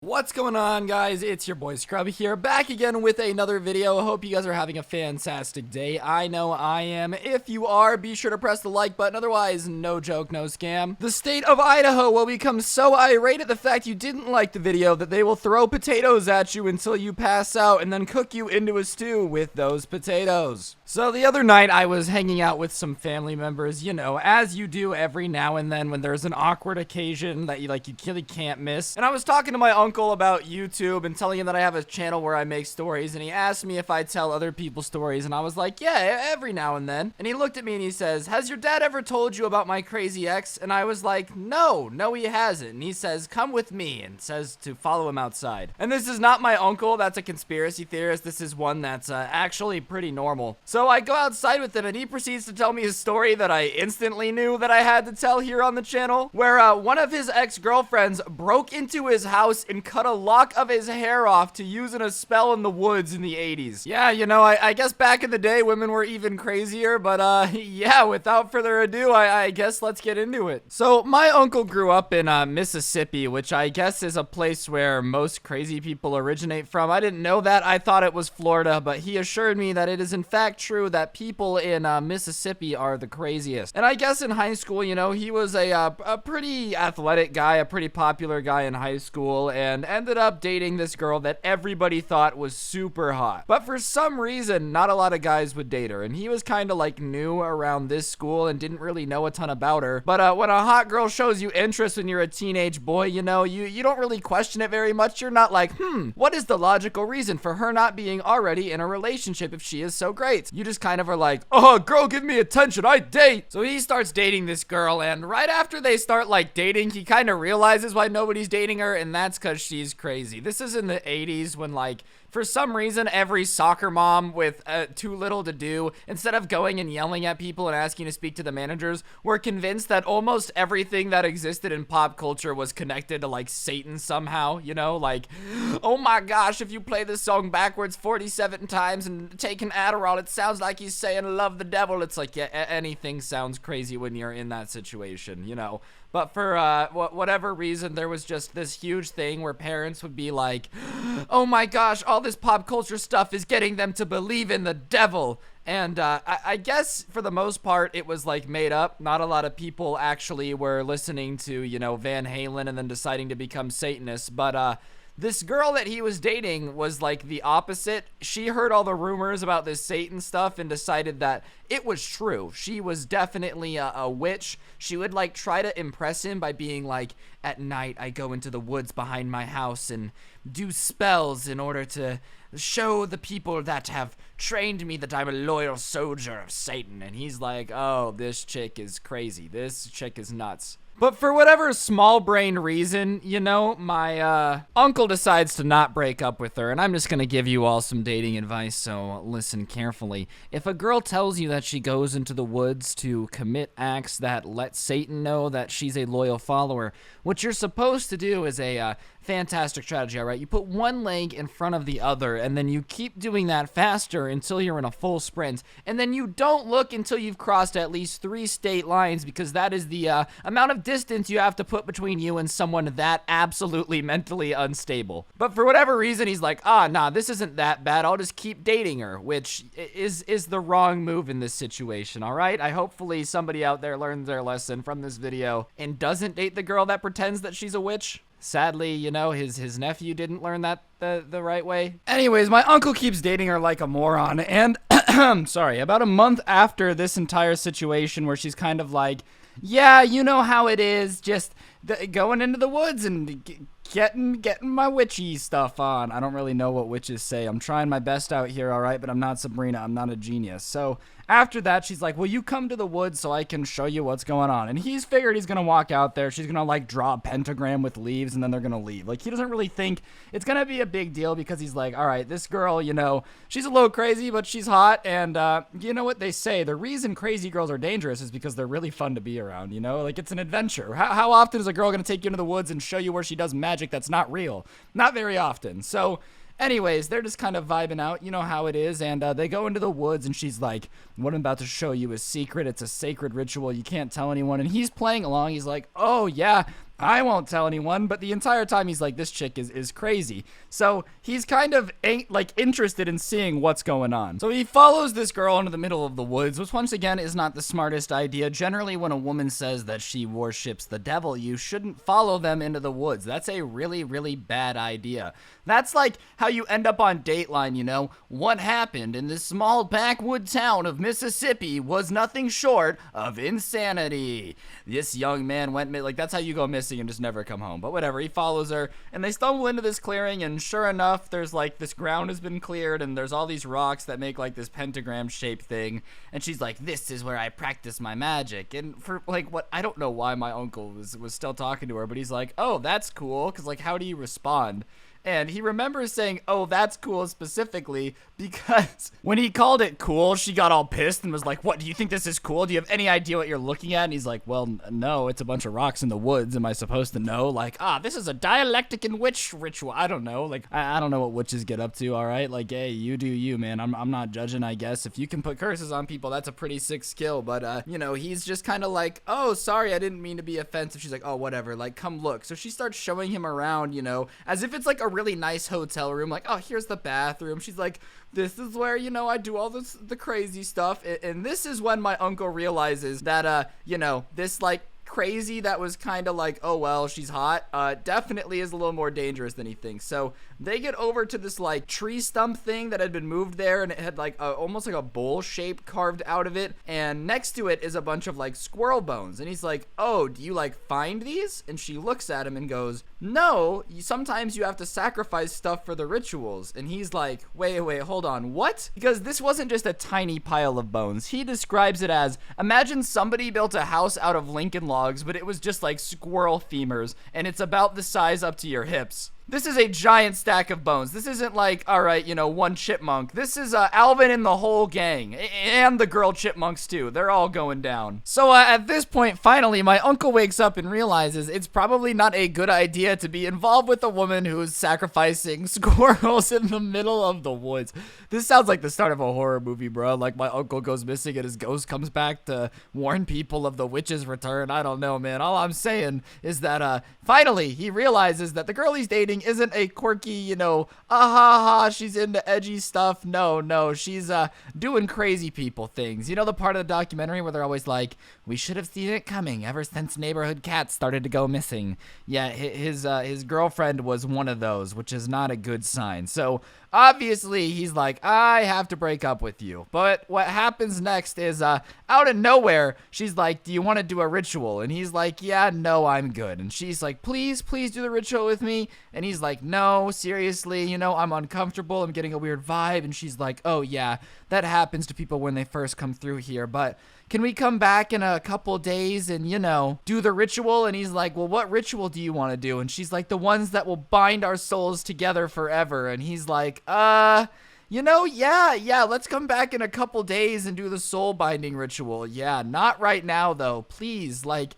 What's going on, guys? It's your boy Scrub here, back again with another video. Hope you guys are having a fantastic day. I know I am. If you are, be sure to press the like button. Otherwise, no joke, no scam. The state of Idaho will become so irate at the fact you didn't like the video that they will throw potatoes at you until you pass out and then cook you into a stew with those potatoes. So the other night, I was hanging out with some family members, you know, as you do every now and then when there's an awkward occasion that you really can't miss. And I was talking to my uncle about YouTube and telling him that I have a channel where I make stories, and he asked me if I tell other people's stories, and I was like, yeah, every now and then. And he looked at me and he says, has your dad ever told you about my crazy ex? And I was like, no, he hasn't. And he says, come with me, and says to follow him outside. And this is not my uncle, that's a conspiracy theorist. This is one that's actually pretty normal. So I go outside with him, and he proceeds to tell me a story that I instantly knew that I had to tell here on the channel, where one of his ex-girlfriends broke into his house and cut a lock of his hair off to use in a spell in the woods in the 80s. Yeah, you know, I guess back in the day, women were even crazier, but yeah, without further ado, I guess let's get into it. So, my uncle grew up in Mississippi, which I guess is a place where most crazy people originate from. I didn't know that. I thought it was Florida, but he assured me that it is in fact true that people in Mississippi are the craziest. And I guess in high school, you know, he was a pretty athletic guy, a pretty popular guy in high school, and ended up dating this girl that everybody thought was super hot. But for some reason, not a lot of guys would date her, and he was kind of like new around this school and didn't really know a ton about her. But when a hot girl shows you interest when you're a teenage boy, you know, you don't really question it very much. You're not like, what is the logical reason for her not being already in a relationship if she is so great? You just kind of are like, oh, girl, give me attention, I date. So he starts dating this girl, and right after they start like dating, he kind of realizes why nobody's dating her, and that's because she's crazy. This is in the 80s when, like, for some reason, every soccer mom with too little to do, instead of going and yelling at people and asking to speak to the managers, were convinced that almost everything that existed in pop culture was connected to, like, Satan somehow, you know? Like, oh my gosh, if you play this song backwards 47 times and take an Adderall, it sounds like he's saying love the devil. It's like, yeah, anything sounds crazy when you're in that situation, you know? But for whatever reason, there was just this huge thing where parents would be like, oh my gosh, all this pop culture stuff is getting them to believe in the devil. And I guess for the most part, it was like made up. Not a lot of people actually were listening to, you know, Van Halen and then deciding to become Satanists. But this girl that he was dating was like the opposite. She heard all the rumors about this Satan stuff and decided that it was true. She was definitely a witch. She would like try to impress him by being like, at night I go into the woods behind my house and do spells in order to show the people that have trained me that I'm a loyal soldier of Satan. And he's like, oh, this chick is crazy. This chick is nuts. But for whatever small-brained reason, you know, my uncle decides to not break up with her, and I'm just gonna give you all some dating advice, so listen carefully. If a girl tells you that she goes into the woods to commit acts that let Satan know that she's a loyal follower, what you're supposed to do is a fantastic strategy, all right? You put one leg in front of the other, and then you keep doing that faster until you're in a full sprint, and then you don't look until you've crossed at least 3 state lines, because that is the amount of distance you have to put between you and someone that absolutely mentally unstable. But for whatever reason, he's like, nah, this isn't that bad, I'll just keep dating her, which is the wrong move in this situation, all right? Hopefully somebody out there learns their lesson from this video and doesn't date the girl that pretends that she's a witch. Sadly, you know, his nephew didn't learn that the right way. Anyways, my uncle keeps dating her like a moron, and sorry, about a month after this entire situation where she's kind of like, yeah, you know how it is, just going into the woods and getting my witchy stuff on. I don't really know what witches say. I'm trying my best out here, all right, but I'm not Sabrina. I'm not a genius. So after that, she's like, will you come to the woods so I can show you what's going on? And he's figured he's going to walk out there. She's going to, like, draw a pentagram with leaves, and then they're going to leave. Like, he doesn't really think it's going to be a big deal because he's like, all right, this girl, you know, she's a little crazy, but she's hot. And you know what they say? The reason crazy girls are dangerous is because they're really fun to be around, you know? Like, it's an adventure. How often is a girl going to take you into the woods and show you where she does magic that's not real? Not very often. So anyways, they're just kind of vibing out, you know how it is, and they go into the woods, and she's like, what I'm about to show you is secret, it's a sacred ritual, you can't tell anyone, and he's playing along, he's like, oh yeah, I won't tell anyone, but the entire time he's like, this chick is crazy. So he's kind of like interested in seeing what's going on. So he follows this girl into the middle of the woods, which once again is not the smartest idea. Generally, when a woman says that she worships the devil, you shouldn't follow them into the woods. That's a really, really bad idea. That's like how you end up on Dateline, you know? What happened in this small backwood town of Mississippi was nothing short of insanity. This young man went, like, that's how you go missing and just never come home. But whatever, he follows her, and they stumble into this clearing, and sure enough, there's like, this ground has been cleared, and there's all these rocks that make like this pentagram-shaped thing, and she's like, this is where I practice my magic. And for like, what, I don't know why my uncle was still talking to her, but he's like, oh, that's cool, because like, how do you respond? And he remembers saying, oh, that's cool specifically because when he called it cool, she got all pissed and was like, what, do you think this is cool? Do you have any idea what you're looking at? And he's like, well, no, it's a bunch of rocks in the woods. Am I supposed to know? Like, this is a dialectic and witch ritual. I don't know. Like, I don't know what witches get up to, all right? Like, hey, you do you, man. I'm not judging, I guess. If you can put curses on people, that's a pretty sick skill. But, you know, he's just kind of like, oh, sorry, I didn't mean to be offensive. She's like, oh, whatever. Like, come look. So she starts showing him around, you know, as if it's like a really nice hotel room, like, oh, here's the bathroom. She's like, this is where, you know, I do all the crazy stuff. And this is when my uncle realizes that, you know, this like crazy that was kind of like, oh, well, she's hot, definitely is a little more dangerous than he thinks. So they get over to this like tree stump thing that had been moved there, and it had like almost like a bowl shape carved out of it, and next to it is a bunch of like squirrel bones. And he's like, oh, do you like find these? And she looks at him and goes, no, sometimes you have to sacrifice stuff for the rituals. And he's like, wait, hold on, what? Because this wasn't just a tiny pile of bones. He describes it as, imagine somebody built a house out of Lincoln logs, but it was just like squirrel femurs, and it's about the size up to your hips. This is a giant stack of bones. This isn't like, all right, you know, one chipmunk. This is Alvin and the whole gang, and the girl chipmunks too. They're all going down. So at this point, finally, my uncle wakes up and realizes it's probably not a good idea to be involved with a woman who's sacrificing squirrels in the middle of the woods. This sounds like the start of a horror movie, bro. Like my uncle goes missing and his ghost comes back to warn people of the witch's return. I don't know, man. All I'm saying is that finally he realizes that the girl he's dating isn't a quirky, you know, she's into edgy stuff. No, she's doing crazy people things. You know the part of the documentary where they're always like, we should have seen it coming ever since neighborhood cats started to go missing. Yeah, his girlfriend was one of those, which is not a good sign. So obviously he's like, I have to break up with you. But what happens next is out of nowhere, she's like, do you want to do a ritual? And he's like, yeah, no, I'm good. And she's like, please do the ritual with me. And he's like, no, seriously, you know, I'm uncomfortable. I'm getting a weird vibe. And she's like, oh yeah, that happens to people when they first come through here. But can we come back in a couple days and, you know, do the ritual? And he's like, well, what ritual do you want to do? And she's like, the ones that will bind our souls together forever. And he's like, you know, yeah, let's come back in a couple days and do the soul binding ritual. Yeah, not right now though, please, like,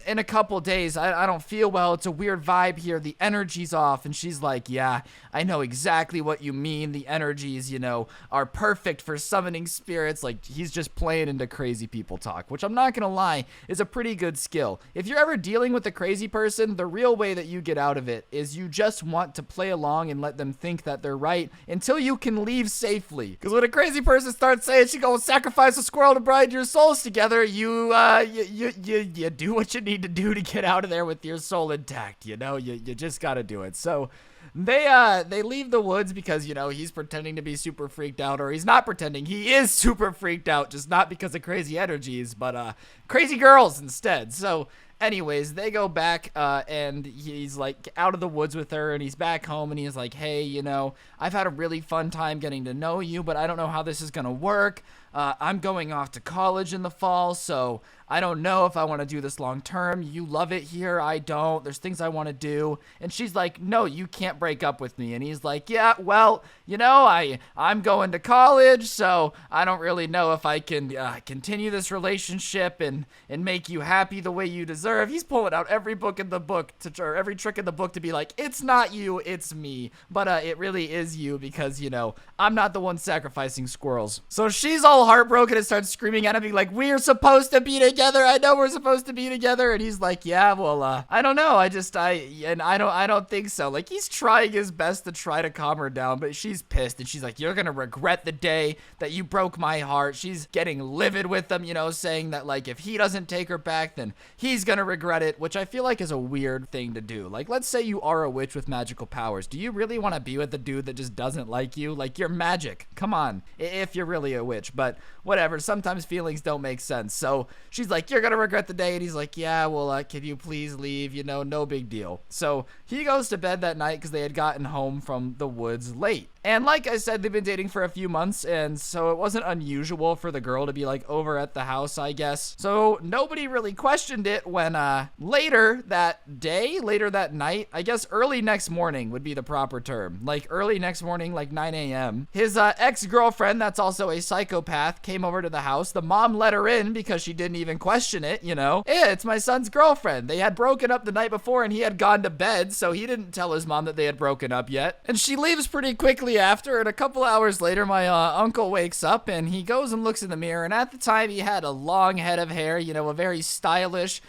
in a couple days, I don't feel well, it's a weird vibe here, the energy's off. And she's like, yeah, I know exactly what you mean, the energies, you know, are perfect for summoning spirits. Like, he's just playing into crazy people talk, which I'm not gonna lie, is a pretty good skill. If you're ever dealing with a crazy person, the real way that you get out of it is you just want to play along and let them think that they're right until you can leave safely. Because when a crazy person starts saying she gonna sacrifice a squirrel to bind your souls together, you do what you need to do to get out of there with your soul intact. You know, you just gotta do it. So they leave the woods because, you know, he's pretending to be super freaked out, or he's not pretending, he is super freaked out, just not because of crazy energies, but crazy girls instead. So anyways, they go back and he's like out of the woods with her, and he's back home, and he's like, hey, you know, I've had a really fun time getting to know you, but I don't know how this is gonna work. I'm going off to college in the fall, so I don't know if I want to do this long term. You love it here, I don't. There's things I want to do. And she's like, no, you can't break up with me. And he's like, yeah, well, you know, I'm going to college, so I don't really know if I can continue this relationship and make you happy the way you deserve. He's pulling out every book in the book, or every trick in the book to be like, it's not you, it's me. But it really is you because, you know, I'm not the one sacrificing squirrels. So she's all heartbroken and starts screaming at him, being like, we're supposed to be together. I know we're supposed to be together. And he's like, yeah, well, I don't know. I don't think so. Like, he's trying his best to try to calm her down, but she's pissed. And she's like, you're gonna regret the day that you broke my heart. She's getting livid with him, you know, saying that, like, if he doesn't take her back, then he's gonna regret it, which I feel like is a weird thing to do. Like, let's say you are a witch with magical powers. Do you really want to be with a dude that just doesn't like you? Like, you're magic. Come on, if you're really a witch. But whatever, sometimes feelings don't make sense. So she's like, you're gonna regret the day. And he's like, yeah, well, can you please leave? You know, no big deal. So he goes to bed that night because they had gotten home from the woods late. And like I said, they've been dating for a few months, and so it wasn't unusual for the girl to be, like, over at the house, I guess. So nobody really questioned it when later that night, I guess early next morning would be the proper term. Like, early next morning, like 9 a.m., his ex-girlfriend, that's also a psychopath, came over to the house. The mom let her in because she didn't even question it, you know. Hey, it's my son's girlfriend. They had broken up the night before, and he had gone to bed, so he didn't tell his mom that they had broken up yet. And she leaves pretty quickly after, and a couple hours later, my uncle wakes up, and he goes and looks in the mirror, and at the time, he had a long head of hair, you know, a very stylish,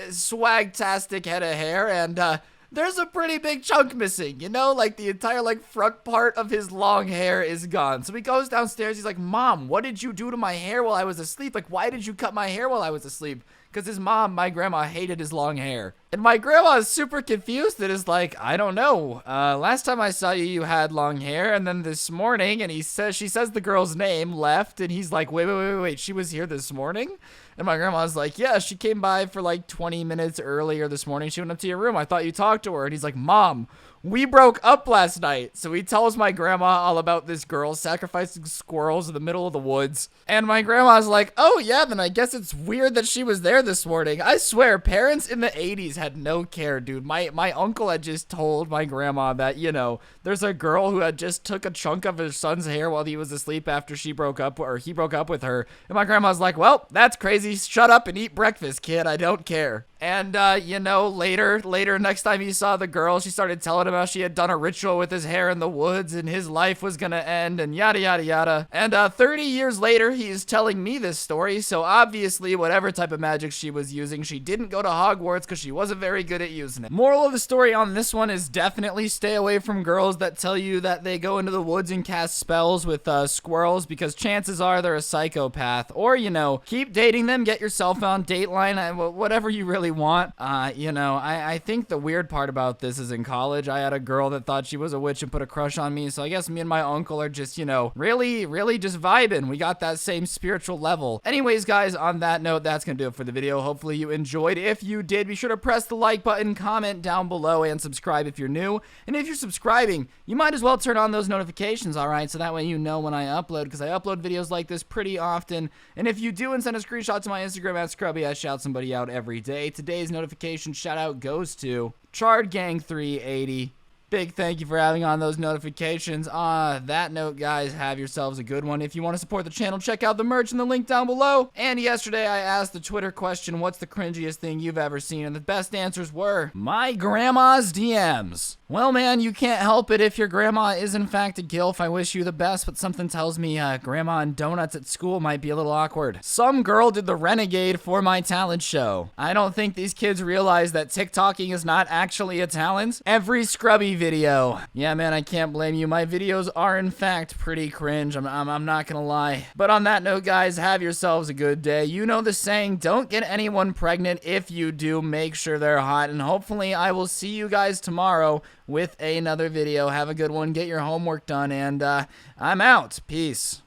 swag-tastic head of hair, and there's a pretty big chunk missing, you know, like the entire, like, front part of his long hair is gone. So he goes downstairs, he's like, Mom, what did you do to my hair while I was asleep? Like, why did you cut my hair while I was asleep? Because his mom, my grandma, hated his long hair. And my grandma is super confused and is like, I don't know. Last time I saw you, you had long hair. And then this morning, and she says the girl's name, left. And he's like, wait, she was here this morning? And my grandma's like, yeah, she came by for like 20 minutes earlier this morning. She went up to your room. I thought you talked to her. And he's like, Mom, we broke up last night. So he tells my grandma all about this girl sacrificing squirrels in the middle of the woods. And my grandma's like, oh yeah, then I guess it's weird that she was there this morning. I swear, parents in the 80s had no care, dude. My uncle had just told my grandma that, you know, there's a girl who had just took a chunk of his son's hair while he was asleep after she broke up, or he broke up with her. And my grandma's like, well, that's crazy. Shut up and eat breakfast, kid. I don't care. And, you know, later, next time he saw the girl, she started telling him how she had done a ritual with his hair in the woods and his life was gonna end and yada, yada, yada. And, 30 years later, he's telling me this story. So obviously, whatever type of magic she was using, she didn't go to Hogwarts because she wasn't very good at using it. Moral of the story on this one is definitely stay away from girls that tell you that they go into the woods and cast spells with, squirrels, because chances are they're a psychopath. Or, you know, keep dating them, get yourself on Dateline, whatever you really want. You know, I think the weird part about this is in college, I had a girl that thought she was a witch and put a crush on me. So I guess me and my uncle are just, you know, really just vibing. We got that same spiritual level. Anyways, guys, on that note, that's gonna do it for the video. Hopefully you enjoyed. If you did, be sure to press the like button, comment down below, and subscribe if you're new. And if you're subscribing, you might as well turn on those notifications, alright? So that way you know when I upload, because I upload videos like this pretty often. And if you do and send a screenshot to my Instagram at Scrubby, I shout somebody out every day. Today's notification shout out goes to Chard Gang 380. Big thank you for having on those notifications. That note, guys, have yourselves a good one. If you want to support the channel, check out the merch in the link down below. And yesterday, I asked the Twitter question, what's the cringiest thing you've ever seen? And the best answers were, my grandma's DMs. Well, man, you can't help it if your grandma is, in fact, a gilf. I wish you the best, but something tells me grandma and donuts at school might be a little awkward. Some girl did the renegade for my talent show. I don't think these kids realize that TikToking is not actually a talent. Every scrubby video. Yeah, man, I can't blame you. My videos are, in fact, pretty cringe. I'm not gonna lie. But on that note, guys, have yourselves a good day. You know the saying, don't get anyone pregnant. If you do, make sure they're hot. And hopefully, I will see you guys tomorrow with another video. Have a good one. Get your homework done. And I'm out. Peace.